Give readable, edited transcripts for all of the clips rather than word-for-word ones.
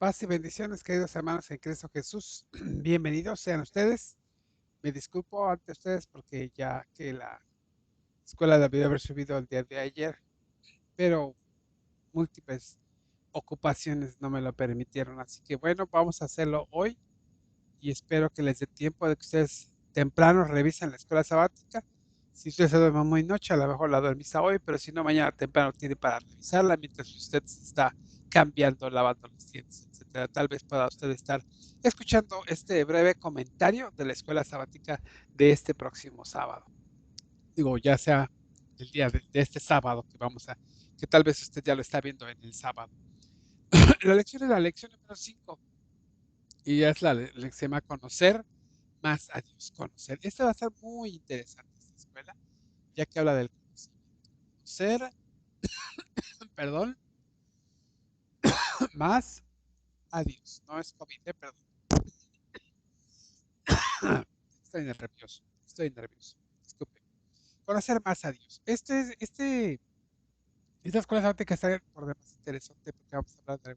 Paz y bendiciones, queridos hermanos en Cristo Jesús. Bienvenidos sean ustedes. Me disculpo ante ustedes porque ya que la escuela debió haber subido el día de ayer, pero múltiples ocupaciones no me lo permitieron. Así que bueno, vamos a hacerlo hoy y espero que les dé tiempo de que ustedes temprano revisen la escuela sabática. Si usted se duerme muy noche, a lo mejor la duermisa hoy, pero si no, mañana temprano tiene para revisarla mientras usted se está cambiando, lavando los dientes, etcétera. Tal vez pueda usted estar escuchando este breve comentario de la escuela sabática de este próximo sábado. Digo, ya sea el día de este sábado que tal vez usted ya lo está viendo en el sábado. La lección es la lección número 5 y es la lección a conocer más a Dios, conocer. Esta va a ser muy interesante, esta escuela, ya que habla del conocimiento. Conocer, perdón, más a Dios. No es COVID, perdón. Estoy nervioso. Disculpe. Conocer más a Dios. Esta escuela sabática está por demás interesante porque vamos a hablar de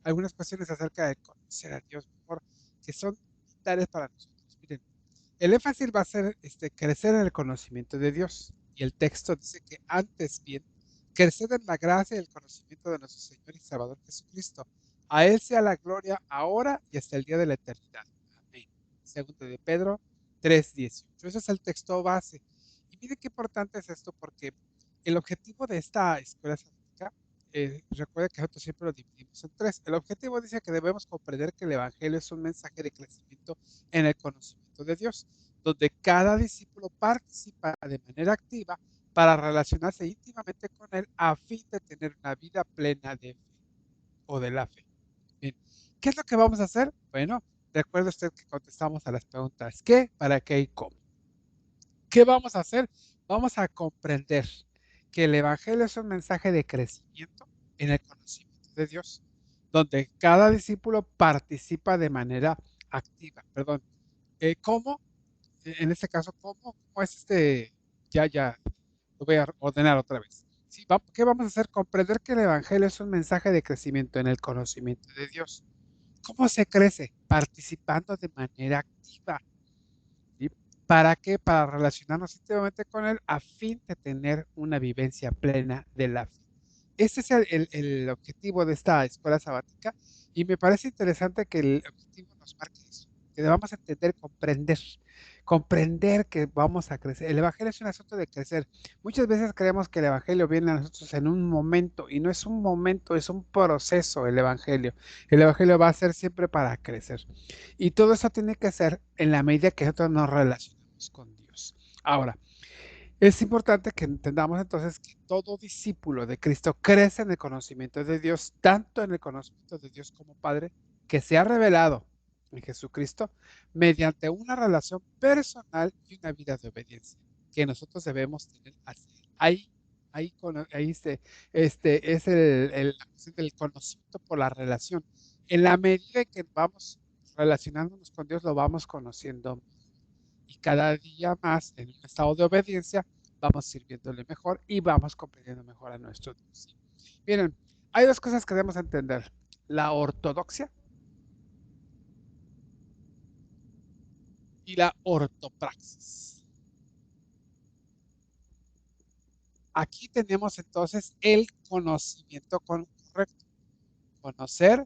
algunas cuestiones acerca de conocer a Dios mejor, que son vitales para nosotros. Miren, el énfasis va a ser crecer en el conocimiento de Dios. Y el texto dice que antes bien, crecer en la gracia y el conocimiento de nuestro Señor y Salvador Jesucristo. A Él sea la gloria ahora y hasta el día de la eternidad. Amén. Segundo de Pedro 3:18. Ese es el texto base. Y mire qué importante es esto porque el objetivo de esta escuela sabática, recuerda que nosotros siempre lo dividimos en tres. El objetivo dice que debemos comprender que el Evangelio es un mensaje de crecimiento en el conocimiento de Dios, donde cada discípulo participa de manera activa para relacionarse íntimamente con Él a fin de tener una vida plena de fe o de la fe. Bien, ¿qué es lo que vamos a hacer? Bueno, recuerde usted que contestamos a las preguntas ¿qué, para qué y cómo? ¿Qué vamos a hacer? Vamos a comprender que el Evangelio es un mensaje de crecimiento en el conocimiento de Dios, donde cada discípulo participa de manera activa. Perdón, ¿cómo? En este caso, ¿cómo es Ya, lo voy a ordenar otra vez. Sí, ¿qué vamos a hacer? Comprender que el Evangelio es un mensaje de crecimiento en el conocimiento de Dios. ¿Cómo se crece? Participando de manera activa. ¿Sí? ¿Para qué? Para relacionarnos íntimamente con Él a fin de tener una vivencia plena de la fe. Ese es el objetivo de esta escuela sabática y me parece interesante que el objetivo nos marque eso, que debamos entender, comprender que vamos a crecer. El Evangelio es un asunto de crecer. Muchas veces creemos que el Evangelio viene a nosotros en un momento y no es un momento, es un proceso el Evangelio. El Evangelio va a ser siempre para crecer. Y todo eso tiene que ser en la medida que nosotros nos relacionamos con Dios. Ahora, es importante que entendamos entonces que todo discípulo de Cristo crece en el conocimiento de Dios, tanto en el conocimiento de Dios como Padre, que se ha revelado en Jesucristo mediante una relación personal y una vida de obediencia que nosotros debemos tener hacia Él. Es la cuestión del conocimiento por la relación. En la medida que vamos relacionándonos con Dios, lo vamos conociendo y cada día más en un estado de obediencia vamos sirviéndole mejor y vamos comprendiendo mejor a nuestro Dios. Miren, hay dos cosas que debemos entender. La ortodoxia y la ortopraxis. Aquí tenemos entonces el conocimiento correcto. Conocer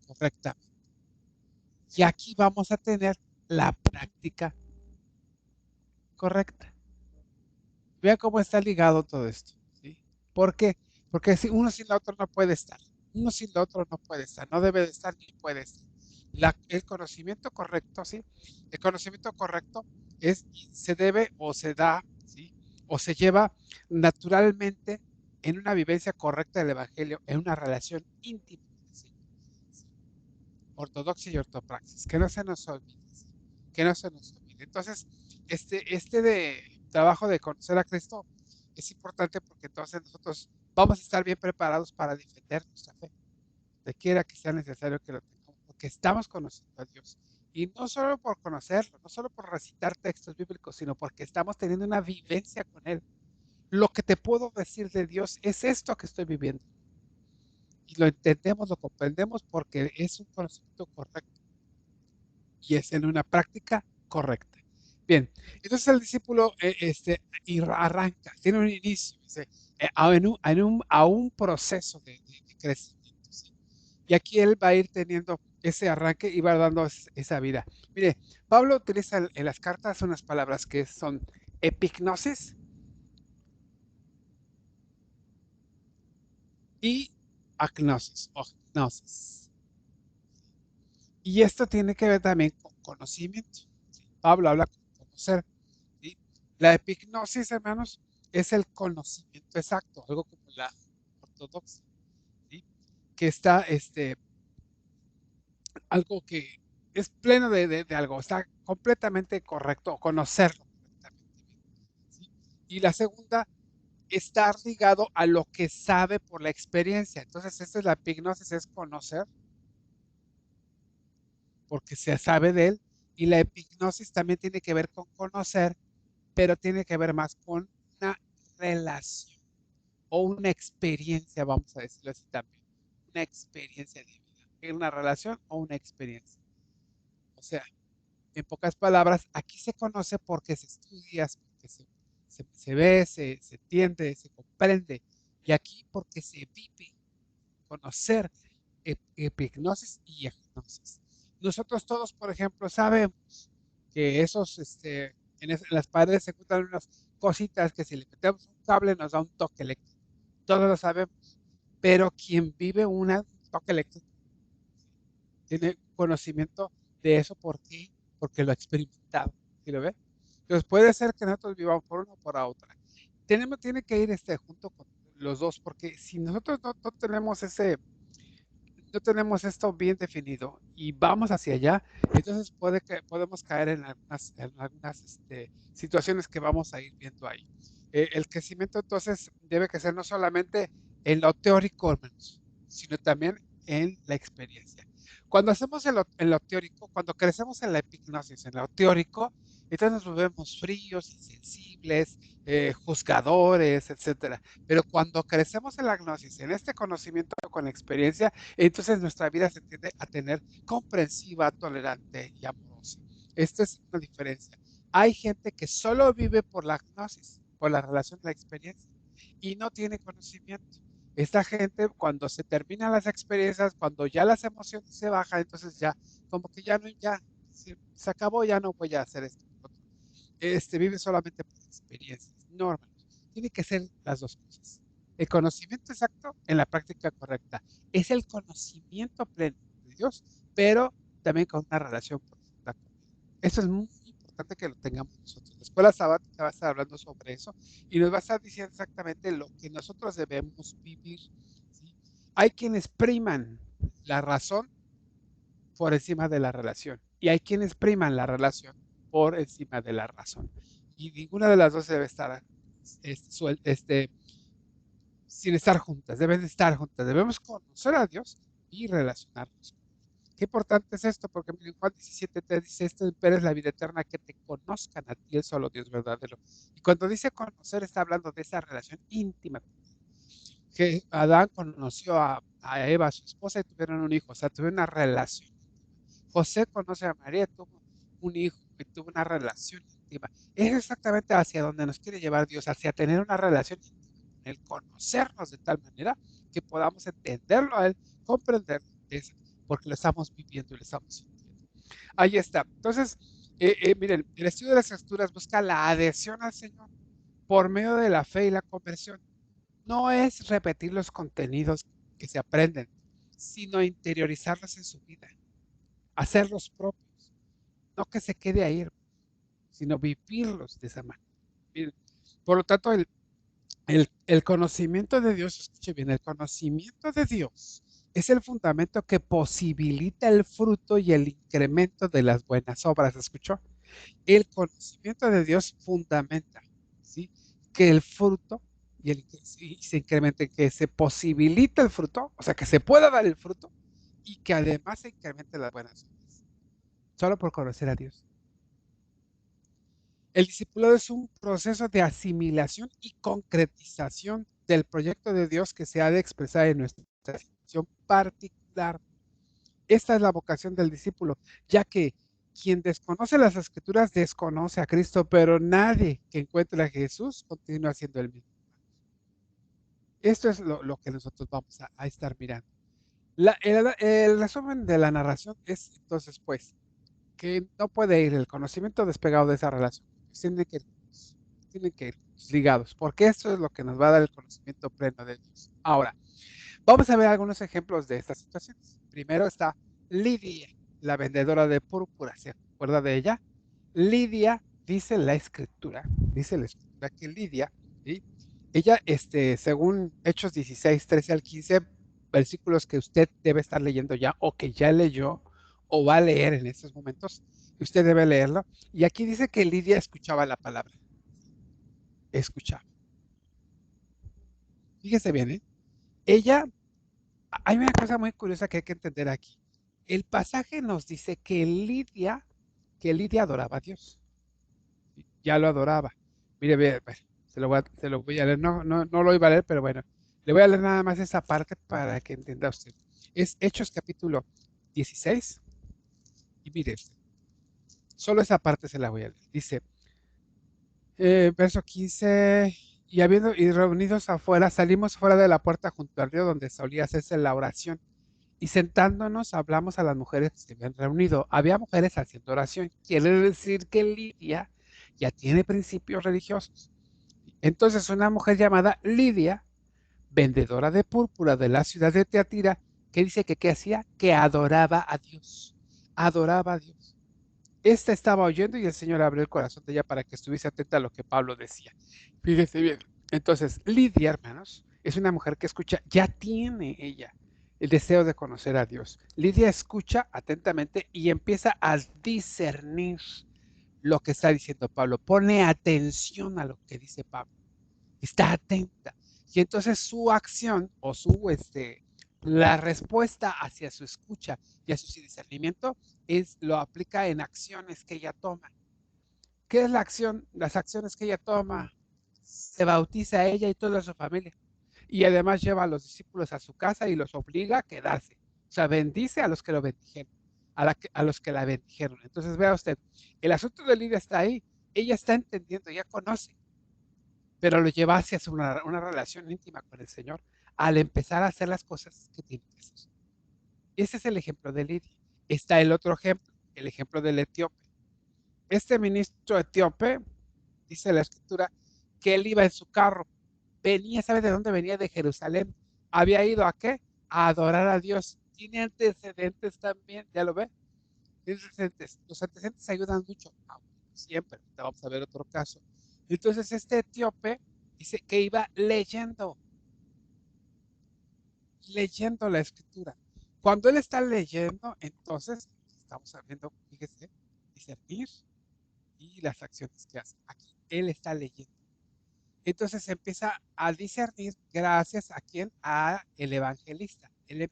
correctamente. Y aquí vamos a tener la práctica correcta. Vean cómo está ligado todo esto. ¿Sí? ¿Por qué? Porque si uno sin la otro no puede estar. Uno sin la otro no puede estar. No debe de estar ni puede estar. El conocimiento correcto, ¿sí? El conocimiento correcto se debe o se da, ¿sí? O se lleva naturalmente en una vivencia correcta del Evangelio, en una relación íntima. ¿Sí? Ortodoxia y ortopraxis. Que no se nos olvide. ¿Sí? Que no se nos olvide. Entonces, de trabajo de conocer a Cristo es importante porque entonces nosotros vamos a estar bien preparados para defender nuestra fe, de quiera que sea necesario que lo tengamos, porque estamos conociendo a Dios. Y no solo por conocerlo, no solo por recitar textos bíblicos, sino porque estamos teniendo una vivencia con Él. Lo que te puedo decir de Dios es esto que estoy viviendo. y lo entendemos, lo comprendemos porque es un conocimiento correcto y es en una práctica correcta. Bien, entonces el discípulo arranca, tiene un inicio, dice, a un proceso de crecimiento. ¿Sí? Y aquí él va a ir teniendo ese arranque y va dando esa vida. Mire, Pablo utiliza en las cartas unas palabras que son epignosis y agnosis o gnosis. Y esto tiene que ver también con conocimiento. ¿Sí? Pablo habla con conocer. ¿Sí? La epignosis, hermanos, es el conocimiento exacto, algo como la ortodoxia, ¿sí? Que está algo que es pleno de algo, está completamente correcto, conocerlo correctamente. ¿Sí? Y la segunda está ligado a lo que sabe por la experiencia. Entonces, esta es la epignosis, es conocer porque se sabe de él. Y la epignosis también tiene que ver con conocer, pero tiene que ver más con una relación o una experiencia, vamos a decirlo así también. Una experiencia de vida. Una relación o una experiencia. O sea, en pocas palabras, aquí se conoce porque se estudia, porque se ve, se entiende, se comprende. Y aquí porque se vive, conocer epignosis y agnosis. Nosotros todos, por ejemplo, sabemos que en las paredes se encuentran unas cositas que si le metemos un cable nos da un toque eléctrico. Todos lo sabemos. Pero quien vive un toque eléctrico tiene conocimiento de eso. ¿Por qué? Porque lo ha experimentado. ¿Sí lo ve? Entonces puede ser que nosotros vivamos por una o por la otra. Tiene que ir junto con los dos, porque si nosotros no tenemos no tenemos esto bien definido y vamos hacia allá, entonces podemos caer en algunas situaciones que vamos a ir viendo ahí. El crecimiento entonces debe que ser no solamente en lo teórico, hermanos, sino también en la experiencia. Cuando hacemos en lo teórico, cuando crecemos en la epignosis, en lo teórico, entonces nos volvemos fríos, insensibles, juzgadores, etcétera. Pero cuando crecemos en la gnosis, en este conocimiento con experiencia, entonces nuestra vida se tiende a tener comprensiva, tolerante y amorosa. Esta es una diferencia. Hay gente que solo vive por la gnosis, por la relación de la experiencia, y no tiene conocimiento. Esta gente, cuando se terminan las experiencias, cuando ya las emociones se bajan, entonces ya, como que ya no, ya se acabó, ya no voy a hacer esto. Vive solamente por experiencias. No, hermanos, tiene que ser las dos cosas. El conocimiento exacto en la práctica correcta. Es el conocimiento pleno de Dios, pero también con una relación profunda con Él. Eso es muy importante que lo tengamos nosotros. La escuela sabática va a estar hablando sobre eso y nos va a estar diciendo exactamente lo que nosotros debemos vivir. ¿Sí? Hay quienes priman la razón por encima de la relación y hay quienes priman la relación por encima de la razón. Y ninguna de las dos debe estar sin estar juntas, deben estar juntas. Debemos conocer a Dios y relacionarnos. Qué importante es esto, porque en Juan 17 te dice, esto es la vida eterna, que te conozcan a ti, el solo Dios verdadero. Y cuando dice conocer, está hablando de esa relación íntima, que Adán conoció a Eva, su esposa, y tuvieron un hijo, o sea, tuvieron una relación. José conoce a María, tuvo un hijo y tuvo una relación íntima. Es exactamente hacia donde nos quiere llevar Dios, hacia tener una relación íntima, el conocernos de tal manera que podamos entenderlo a Él, comprenderlo, porque lo estamos viviendo y lo estamos sintiendo. Ahí está. Entonces, miren, el estudio de las escrituras busca la adhesión al Señor por medio de la fe y la conversión. No es repetir los contenidos que se aprenden, sino interiorizarlos en su vida, hacerlos propios, no que se quede ahí, sino vivirlos de esa manera. Por lo tanto, el conocimiento de Dios, escuche bien, el conocimiento de Dios es el fundamento que posibilita el fruto y el incremento de las buenas obras, ¿escuchó? El conocimiento de Dios fundamenta, ¿sí? Que el fruto y se incremente, que se posibilita el fruto, o sea, que se pueda dar el fruto y que además se incremente las buenas obras, solo por conocer a Dios. El discipulado es un proceso de asimilación y concretización del proyecto de Dios que se ha de expresar en nuestra vida. vocación particular. Esta es la vocación del discípulo, ya que quien desconoce las escrituras desconoce a Cristo, pero nadie que encuentre a Jesús continúa siendo el mismo. Esto es lo que nosotros vamos a estar mirando. El resumen de la narración es entonces, pues, que no puede ir el conocimiento despegado de esa relación. Tienen que ir ligados, porque esto es lo que nos va a dar el conocimiento pleno de Dios. Ahora, vamos a ver algunos ejemplos de estas situaciones. Primero está Lidia, la vendedora de púrpura. ¿Se acuerda de ella? Lidia, dice la escritura que Lidia, ¿sí? Ella, según Hechos 16, 13 al 15, versículos que usted debe estar leyendo ya, o que ya leyó, o va a leer en estos momentos, usted debe leerlo. Y aquí dice que Lidia escuchaba la palabra. Escuchaba. Fíjese bien, ¿eh? Ella, hay una cosa muy curiosa que hay que entender aquí. El pasaje nos dice que Lidia adoraba a Dios. Ya lo adoraba. Mire, se lo voy a leer. No lo iba a leer, pero bueno, le voy a leer nada más esa parte para que entienda usted. Es Hechos capítulo 16. Y mire, solo esa parte se la voy a leer. Dice, verso 15, y reunidos afuera, salimos fuera de la puerta junto al río donde solía hacerse la oración. Y sentándonos hablamos a las mujeres que se habían reunido. Había mujeres haciendo oración. Quiere decir que Lidia ya tiene principios religiosos. Entonces una mujer llamada Lidia, vendedora de púrpura de la ciudad de Teatira, que dice que ¿qué hacía? Que adoraba a Dios. Adoraba a Dios. Esta estaba oyendo y el Señor abrió el corazón de ella para que estuviese atenta a lo que Pablo decía. Fíjese bien. Entonces, Lidia, hermanos, es una mujer que escucha, ya tiene ella el deseo de conocer a Dios. Lidia escucha atentamente y empieza a discernir lo que está diciendo Pablo. Pone atención a lo que dice Pablo. Está atenta. Y entonces su acción o la respuesta hacia su escucha y a su discernimiento lo aplica en acciones que ella toma. ¿Qué es la acción? Las acciones que ella toma. Se bautiza a ella y toda su familia. Y además lleva a los discípulos a su casa y los obliga a quedarse. O sea, bendice a los que lo bendijeron, a los que la bendijeron. Entonces, vea usted, el asunto de Lidia está ahí. Ella está entendiendo, ya conoce, pero lo lleva hacia una relación íntima con el Señor al empezar a hacer las cosas que tiene que hacer. Ese es el ejemplo de Lidia. Está el otro ejemplo, el ejemplo del etíope. Este ministro etíope, dice la escritura, que él iba en su carro. Venía, ¿sabe de dónde venía? De Jerusalén. ¿Había ido a qué? A adorar a Dios. Tiene antecedentes también, ¿ya lo ve? Antecedentes. Los antecedentes ayudan mucho. No, siempre. Vamos a ver otro caso. Entonces, este etíope dice que iba leyendo la escritura. Cuando él está leyendo, entonces estamos viendo, fíjese, discernir y las acciones que hace. Aquí él está leyendo. Entonces empieza a discernir gracias a quién, a el evangelista. Ella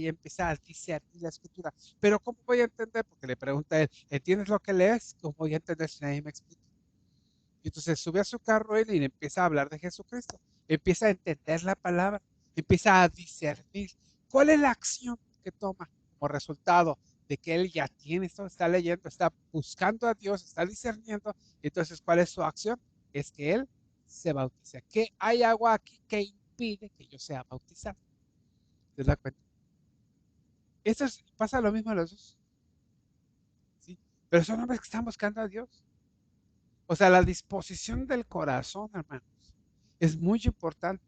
empieza a discernir la escritura. Pero ¿cómo voy a entender? Porque le pregunta a él, ¿entiendes lo que lees? ¿Cómo voy a entender si nadie me explica? Y entonces sube a su carro él y empieza a hablar de Jesucristo. Empieza a entender la palabra. Empieza a discernir. ¿Cuál es la acción que toma como resultado de que él ya tiene esto? Está leyendo, está buscando a Dios, está discerniendo. Entonces, ¿cuál es su acción? Es que él se bautiza. ¿Qué hay agua aquí que impide que yo sea bautizado? ¿Te das cuenta? Pasa lo mismo a los dos. ¿Sí? Pero son hombres que están buscando a Dios. O sea, la disposición del corazón, hermanos, es muy importante.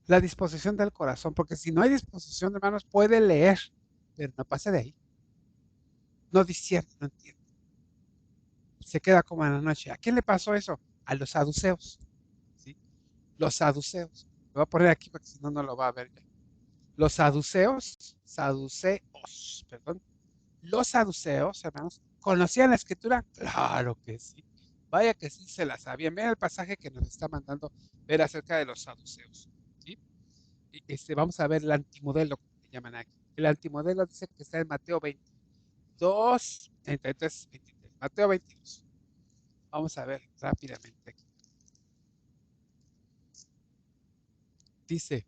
La disposición del corazón, porque si no hay disposición, hermanos, puede leer, pero no pasa de ahí. No discierne, no entiende. Se queda como en la noche. ¿A quién le pasó eso? A los saduceos. ¿Sí? Los saduceos. Lo voy a poner aquí porque si no, no lo va a ver ya. Los saduceos, perdón. Los saduceos, hermanos, ¿conocían la escritura? Claro que sí. Vaya que sí se la sabían. Mira el pasaje que nos está mandando ver acerca de los saduceos. ¿Sí? Vamos a ver el antimodelo que llaman aquí. El antimodelo dice que está en Mateo 22, 33, 23. Mateo 22. Vamos a ver rápidamente aquí. Dice,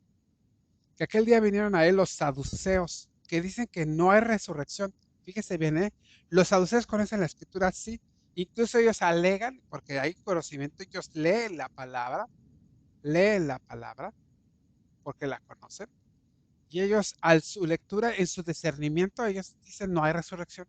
que aquel día vinieron a él los saduceos, que dicen que no hay resurrección. Fíjese bien, ¿eh? Los saduceos conocen la escritura, sí. Incluso ellos alegan, porque hay conocimiento, ellos leen la palabra, porque la conocen. Y ellos, al su lectura, en su discernimiento, ellos dicen no hay resurrección.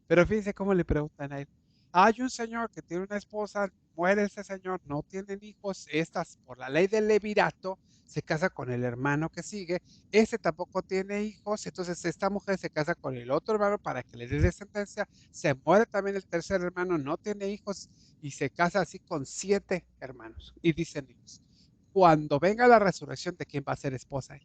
Pero fíjense cómo le preguntan a él. Hay un señor que tiene una esposa, muere ese señor, no tienen hijos, estas por la ley del levirato se casa con el hermano que sigue, ese tampoco tiene hijos, entonces esta mujer se casa con el otro hermano para que le dé descendencia, se muere también el tercer hermano, no tiene hijos y se casa así con 7 hermanos. Y dicen ellos, cuando venga la resurrección, ¿de quién va a ser esposa?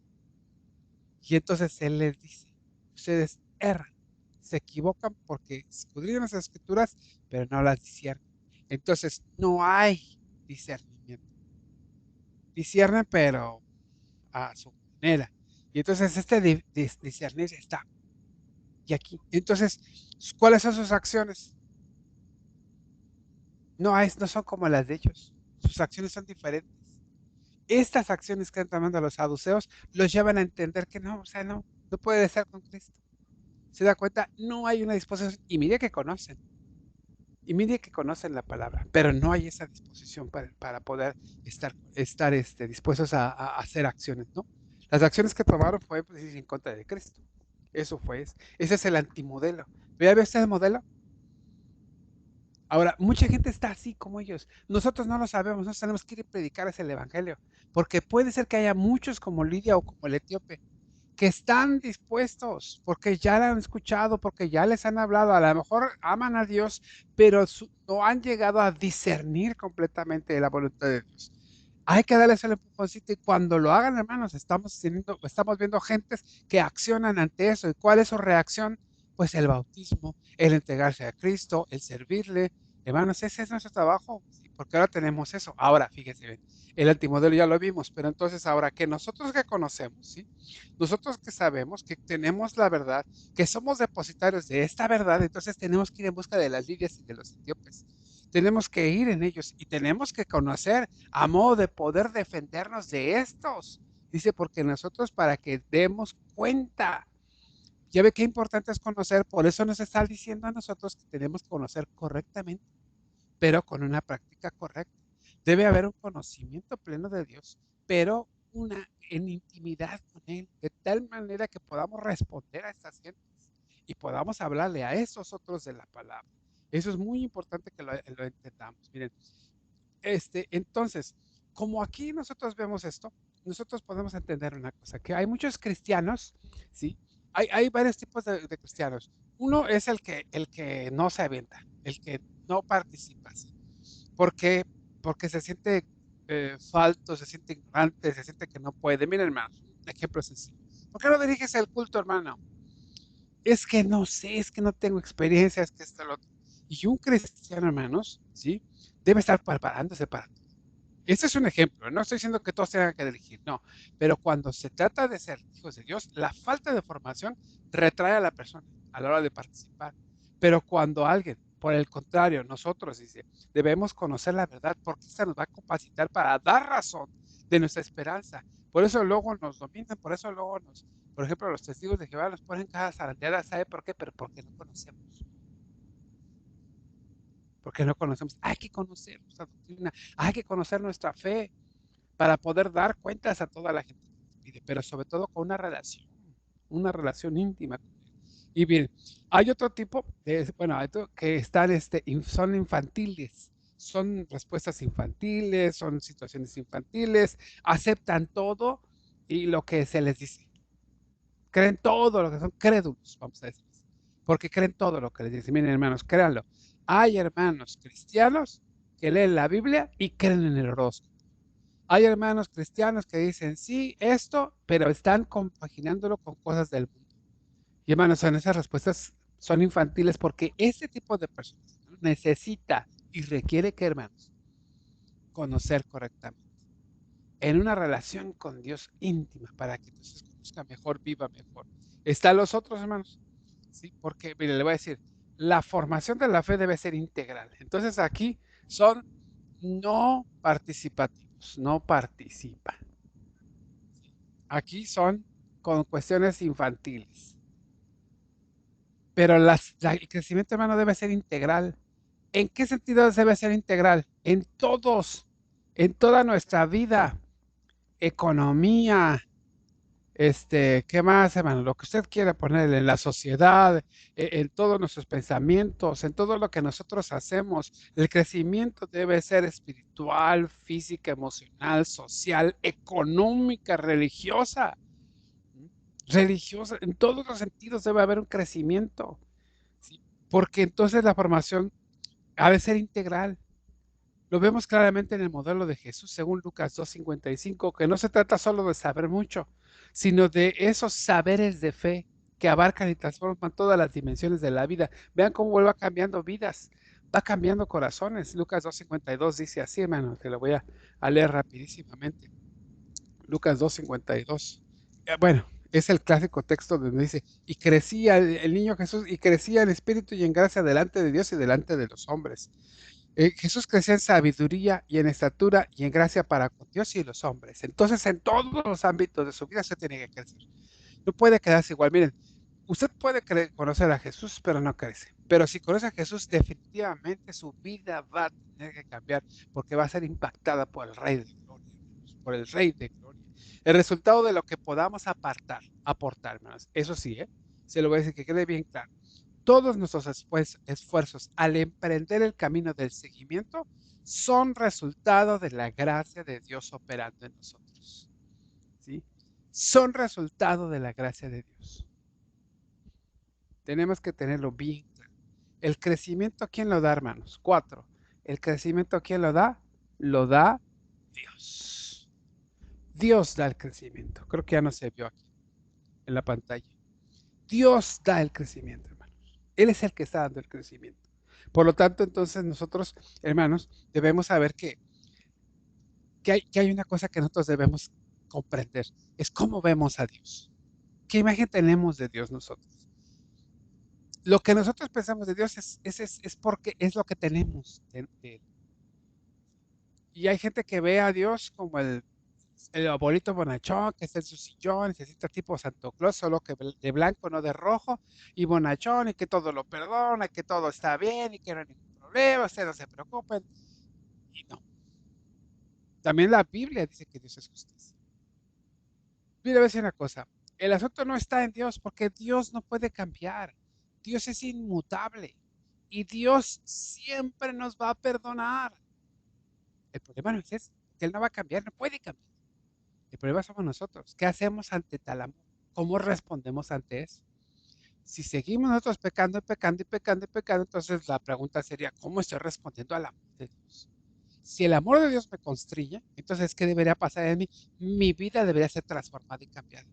Y entonces él les dice, ustedes erran, se equivocan porque escudriñan las escrituras, pero no las disciernen. Entonces no hay discernimiento. Disciernen, pero a su manera. Y entonces este discernir está. Y aquí. Entonces, ¿cuáles son sus acciones? No son como las de ellos. Sus acciones son diferentes. Estas acciones que están tomando los saduceos los llevan a entender que no, o sea, no puede ser con Cristo. Se da cuenta, no hay una disposición. Y mire que conocen la palabra, pero no hay esa disposición para poder estar dispuestos a hacer acciones, ¿no? Las acciones que tomaron fue pues, ir en contra de Cristo. Eso fue. Ese es el antimodelo. ¿Ve este modelo? Ahora, mucha gente está así como ellos. Nosotros no lo sabemos, nosotros tenemos que ir a predicar ese evangelio, porque puede ser que haya muchos como Lidia o como el etíope, que están dispuestos, porque ya la han escuchado, porque ya les han hablado, a lo mejor aman a Dios, pero no han llegado a discernir completamente la voluntad de Dios. Hay que darles el empujoncito y cuando lo hagan, hermanos, estamos viendo gentes que accionan ante eso. ¿Y cuál es su reacción? Pues el bautismo, el entregarse a Cristo, el servirle. Hermanos, ese es nuestro trabajo, ¿sí? Porque ahora tenemos eso. Ahora, fíjense bien, el antimodelo ya lo vimos, pero entonces ahora que nosotros que conocemos, ¿sí? Nosotros que sabemos que tenemos la verdad, que somos depositarios de esta verdad, entonces tenemos que ir en busca de las lidias y de los etíopes. Tenemos que ir en ellos y tenemos que conocer a modo de poder defendernos de estos. Dice, porque nosotros para que demos cuenta. Ya ve qué importante es conocer, por eso nos está diciendo a nosotros que tenemos que conocer correctamente, pero con una práctica correcta. Debe haber un conocimiento pleno de Dios, pero en intimidad con Él, de tal manera que podamos responder a estas gentes y podamos hablarle a esos otros de la palabra. Eso es muy importante que lo entendamos. Miren, entonces, como aquí nosotros vemos esto, nosotros podemos entender una cosa, que hay muchos cristianos, ¿sí? Hay varios tipos de cristianos. Uno es el que no se avienta, el que no participa, ¿sí? ¿Por qué? Porque se siente falto, se siente ignorante, se siente que no puede. Miren, hermano, un ejemplo sencillo. ¿Por qué no diriges el culto, hermano? Es que no sé, es que no tengo experiencia, es que esto, lo otro. Y un cristiano, hermanos, ¿sí? Debe estar preparándose para todo. Este es un ejemplo, no estoy diciendo que todos tengan que dirigir, no, pero cuando se trata de ser hijos de Dios, la falta de formación retrae a la persona a la hora de participar. Pero cuando alguien, por el contrario, nosotros, dice, debemos conocer la verdad porque esta nos va a capacitar para dar razón de nuestra esperanza. Por eso luego nos dominan, por eso luego por ejemplo, los testigos de Jehová nos ponen cada zarandeada, ¿sabe por qué? Pero porque no conocemos. Porque no conocemos. Hay que conocer nuestra doctrina, hay que conocer nuestra fe para poder dar cuentas a toda la gente que nos pide, pero sobre todo con una relación íntima. Y bien, hay otro tipo bueno, hay otro que son infantiles, son respuestas infantiles, son situaciones infantiles, aceptan todo y lo que se les dice. Creen todo lo que son crédulos, vamos a decir, porque creen todo lo que les dicen. Miren, hermanos, créanlo. Hay hermanos cristianos que leen la Biblia y creen en el horóscopo. Hay hermanos cristianos que dicen sí, esto, pero están compaginándolo con cosas del mundo. Y hermanos, son esas respuestas son infantiles porque este tipo de personas, ¿no?, necesita y requiere que, hermanos, conocer correctamente en una relación con Dios íntima para que entonces conozca mejor, viva mejor. Están los otros, hermanos, ¿sí? Porque, mire, le voy a decir, la formación de la fe debe ser integral. Entonces aquí son no participativos, no participan. Aquí son con cuestiones infantiles, pero el crecimiento, hermano, debe ser integral. ¿En qué sentido debe ser integral? En todos, en toda nuestra vida, economía, ¿qué más, hermano? Lo que usted quiera ponerle en la sociedad, en todos nuestros pensamientos, en todo lo que nosotros hacemos. El crecimiento debe ser espiritual, física, emocional, social, económica, religiosa. Religiosa, en todos los sentidos debe haber un crecimiento, ¿sí? Porque entonces la formación ha de ser integral. Lo vemos claramente en el modelo de Jesús, según Lucas 2:55, que no se trata solo de saber mucho, sino de esos saberes de fe que abarcan y transforman todas las dimensiones de la vida. Vean cómo va cambiando vidas, va cambiando corazones. Lucas 2:52 dice así, hermano, te lo voy a leer rapidísimamente. Lucas 2:52. Bueno, es el clásico texto donde dice, y crecía el niño Jesús, y crecía en espíritu y en gracia delante de Dios y delante de los hombres. Jesús crecía en sabiduría y en estatura y en gracia para con Dios y los hombres. Entonces, en todos los ámbitos de su vida se tiene que crecer. No puede quedarse igual. Miren, usted puede conocer a Jesús, pero no crece. Pero si conoce a Jesús, definitivamente su vida va a tener que cambiar porque va a ser impactada por el Rey de Gloria, por el Rey de Gloria. El resultado de lo que podamos aportar, hermanos. Eso sí, se lo voy a decir que quede bien claro. Todos nuestros esfuerzos al emprender el camino del seguimiento son resultado de la gracia de Dios operando en nosotros. ¿Sí? Son resultado de la gracia de Dios. Tenemos que tenerlo bien claro. El crecimiento, ¿quién lo da, hermanos? 4. El crecimiento, ¿quién lo da? Lo da Dios. Dios da el crecimiento. Creo que ya no se vio aquí en la pantalla. Dios da el crecimiento, hermanos. Él es el que está dando el crecimiento. Por lo tanto, entonces nosotros, hermanos, debemos saber que hay una cosa que nosotros debemos comprender. Es cómo vemos a Dios. ¿Qué imagen tenemos de Dios nosotros? Lo que nosotros pensamos de Dios es porque es lo que tenemos de Él. Y hay gente que ve a Dios como el abuelito bonachón que está en su sillón, necesita tipo Santo Claus, solo que de blanco, no de rojo, y bonachón, y que todo lo perdona, que todo está bien, y que no hay ningún problema, ustedes no se preocupen. Y no. También la Biblia dice que Dios es justicia. Mira, voy a decir una cosa. El asunto no está en Dios, porque Dios no puede cambiar. Dios es inmutable. Y Dios siempre nos va a perdonar. El problema no es ese, que Él no va a cambiar, no puede cambiar. El problema somos nosotros. ¿Qué hacemos ante tal amor? ¿Cómo respondemos ante eso? Si seguimos nosotros pecando y pecando y pecando y pecando, entonces la pregunta sería, ¿cómo estoy respondiendo al amor de Dios? Si el amor de Dios me constriñe, entonces, ¿qué debería pasar en mí? Mi vida debería ser transformada y cambiada.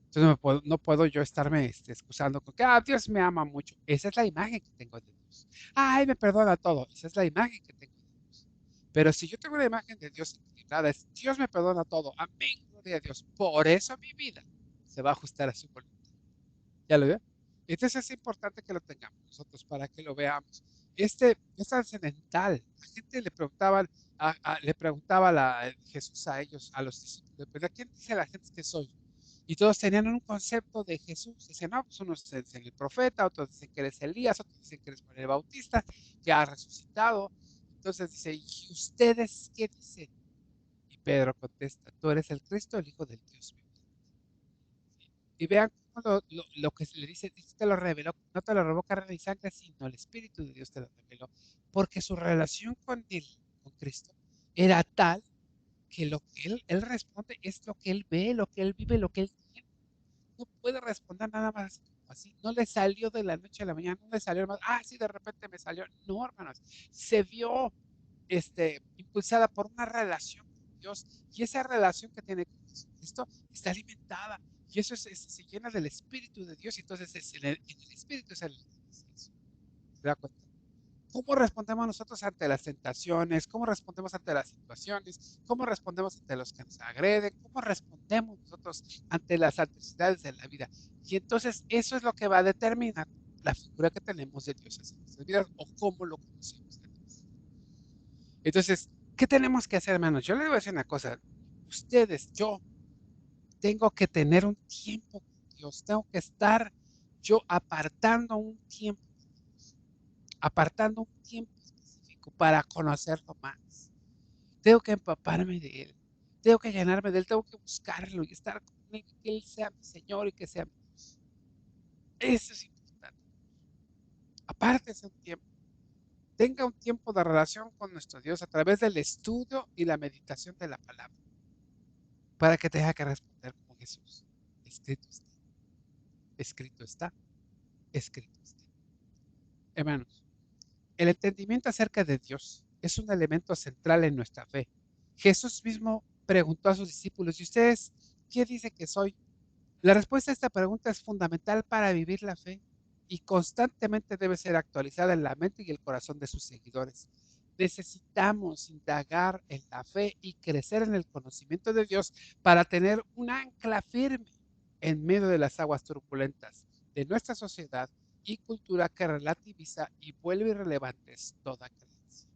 Entonces no puedo yo estarme excusando con que Dios me ama mucho. Esa es la imagen que tengo de Dios. Ay, me perdona todo. Esa es la imagen que tengo de Dios. Pero si yo tengo una imagen de Dios equilibrada, es Dios me perdona todo. Amén, gloria a Dios. Por eso mi vida se va a ajustar a su voluntad. ¿Ya lo veo? Entonces es importante que lo tengamos nosotros para que lo veamos. Es trascendental. La gente le preguntaba Jesús a ellos, a los discípulos, ¿pero a quién dice la gente que soy? Y todos tenían un concepto de Jesús. Dicen, no, pues unos dicen el profeta, otros dicen que eres Elías, otros dicen que eres Juan el Bautista, que ha resucitado. Entonces dice, ¿y ustedes qué dicen? Y Pedro contesta, tú eres el Cristo, el Hijo del Dios vivo. Y vean cómo lo que se le dice, Dios te lo reveló, no te lo robó carne y sangre, sino el Espíritu de Dios te lo reveló. Porque su relación con él, con Cristo, era tal que lo que él responde es lo que él ve, lo que él vive, lo que él tiene. No puede responder nada más así. No le salió de la noche a la mañana, no le salió más, sí, de repente me salió. No, hermanos, se vio impulsada por una relación con Dios y esa relación que tiene con Jesucristo está alimentada y eso se llena del Espíritu de Dios y entonces en el Espíritu es el ¿se da cuenta? ¿Cómo respondemos nosotros ante las tentaciones? ¿Cómo respondemos ante las situaciones? ¿Cómo respondemos ante los que nos agreden? ¿Cómo respondemos nosotros ante las adversidades de la vida? Y entonces eso es lo que va a determinar la figura que tenemos de Dios en nuestras vidas o cómo lo conocemos a Dios. Entonces, ¿qué tenemos que hacer, hermanos? Yo les voy a decir una cosa. Ustedes, yo, tengo que tener un tiempo con Dios, tengo que estar yo apartando un tiempo específico para conocerlo más. Tengo que empaparme de Él, tengo que llenarme de Él, tengo que buscarlo y estar con Él, que Él sea mi Señor y que sea mi Dios. Eso es importante. Apártese un tiempo, tenga un tiempo de relación con nuestro Dios a través del estudio y la meditación de la palabra, para que tenga que responder como Jesús. Escrito está, escrito está, escrito está. Hermanos, el entendimiento acerca de Dios es un elemento central en nuestra fe. Jesús mismo preguntó a sus discípulos, ¿y ustedes qué dicen que soy? La respuesta a esta pregunta es fundamental para vivir la fe y constantemente debe ser actualizada en la mente y el corazón de sus seguidores. Necesitamos indagar en la fe y crecer en el conocimiento de Dios para tener un ancla firme en medio de las aguas turbulentas de nuestra sociedad y cultura que relativiza y vuelve irrelevantes toda creencia.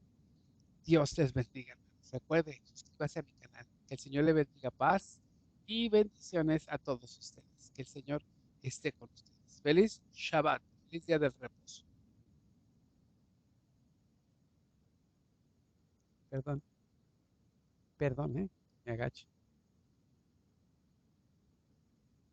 Dios les bendiga, hermanos. Recuerde, suscríbase a mi canal. Que el Señor le bendiga paz y bendiciones a todos ustedes. Que el Señor esté con ustedes. Feliz Shabbat. Feliz día del reposo. Perdón, perdón, me agacho.